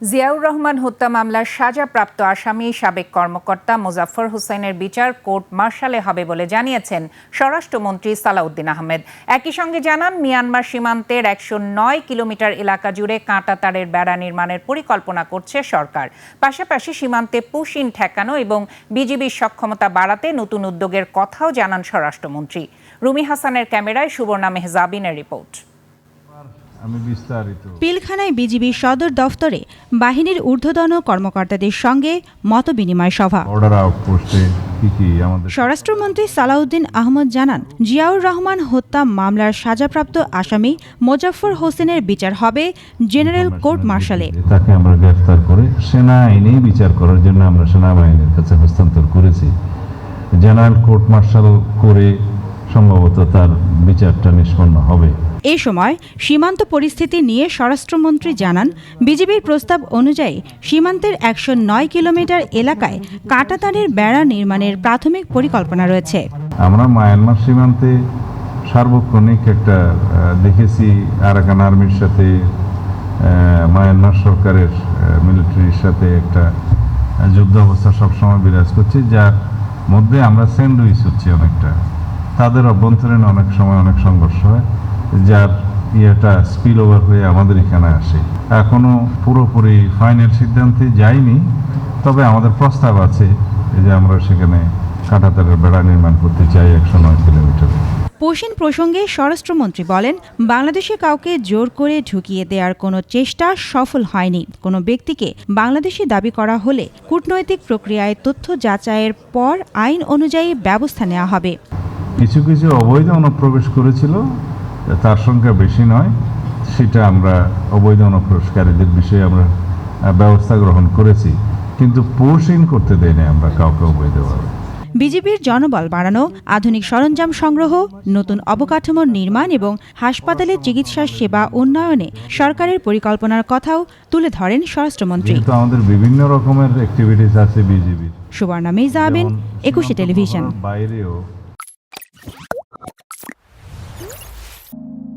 জিয়াউর রহমান হত্যা মামলার সাজাপ্রাপ্ত আসামি সাবেক কর্মকর্তা মোজাফফর হোসেনের বিচার কোর্ট মার্শালে হবে বলে জানিয়েছেন স্বরাষ্ট্রমন্ত্রী সালাউদ্দিন আহমেদ। একই সঙ্গে জানান, মিয়ানমার সীমান্তের ১০৯ কিলোমিটার এলাকা জুড়ে কাঁটাতারের বেড়া নির্মাণের পরিকল্পনা করছে সরকার। পাশাপাশি সীমান্তে পুশিন ঠেকানো এবং বিজিবির সক্ষমতা বাড়াতে নতুন উদ্যোগের কথাও জানান স্বরাষ্ট্রমন্ত্রী। রুমি হাসানের ক্যামেরায় সুবর্ণা মেহজাবিনের রিপোর্ট। পিলখানায় বিজিবির সদর দফতরে বাহিনীর ঊর্ধ্বতন কর্মকর্তাদের সঙ্গে মতবিনিময় সভা। স্বরাষ্ট্রমন্ত্রী সালাউদ্দিন আহমেদ জানান, জিয়াউর রহমান হত্যা মামলার সাজাপ্রাপ্ত আসামি মোজাফফর হোসেনের বিচার হবে জেনারেল কোর্ট মার্শালে। তাকে আমরা গ্রেফতার করে সেনা আইনে বিচার করার জন্য আমরা সেনাবাহিনীর কাছে হস্তান্তর করেছি। জেনারেল কোর্ট মার্শাল করে সম্ভবত তার বিচারটা নিষ্পন্ন হবে। এ সময় সীমান্ত পরিস্থিতি নিয়ে স্বরাষ্ট্রমন্ত্রী জানান, বিজিবির প্রস্তাব অনুযায়ী সীমান্তের ১০৯ কিলোমিটার এলাকায় কাঁটাতারের বেড়া নির্মাণের প্রাথমিক পরিকল্পনা রয়েছে। আমরা মায়ানমার সীমান্তে সার্বক্ষণিক একটা দেখেছি আরাকান আর্মির সাথে মায়ানমার সরকারের মিলিটারির সাথে একটা যুদ্ধ অবস্থা সবসময় বিরাজ করছে, যার মধ্যে আমরা স্যান্ডউইচ হচ্ছি অনেকটা। তাদের অভ্যন্তরীণ অনেক সময় অনেক সংঘর্ষ হয়, যার ইয়েটা স্পিল ওভার হয়ে আমাদের এখানে আসে। এখনো পুরোপুরি ফাইনাল সিদ্ধান্তে যাইনি, তবে আমাদের প্রস্তাব আছে যে আমরা সেখানে কাঁটাতারের বেড়া নির্মাণ করতে চাই ১০৯ কিলোমিটার। পুশিন প্রসঙ্গে স্বরাষ্ট্রমন্ত্রী বলেন, বাংলাদেশে কাউকে জোর করে ঢুকিয়ে দেওয়ার কোনো চেষ্টা সফল হয়নি। কোনো ব্যক্তিকে বাংলাদেশি দাবি করা হলে কূটনৈতিক প্রক্রিয়ায় তথ্য যাচাইয়ের পর আইন অনুযায়ী ব্যবস্থা নেওয়া হবে। কিছু কিছু অবৈধ অনুপ্রবেশ করেছিল, তার সংখ্যা বেশি নয়, সেটা আমরা অবৈধ অনুপ্রবেশকারীদের বিষয়ে আমরা ব্যবস্থা গ্রহণ করেছি, কিন্তু পুশিন করতে দেয়নি আমরা কাউকে অবৈধভাবে। বিজিবির জনবল বাড়ানো, আধুনিক সরঞ্জাম সংগ্রহ, নতুন অবকাঠামোর নির্মাণ এবং হাসপাতালে চিকিৎসা সেবা উন্নয়নে সরকারের পরিকল্পনার কথাও তুলে ধরেন স্বরাষ্ট্রমন্ত্রী। আমাদের বিভিন্ন রকমের অ্যাক্টিভিটিস আছে বিজিবির। সুবর্ণা মেহজাবিন, ২১ টেলিভিশন। বাইরেও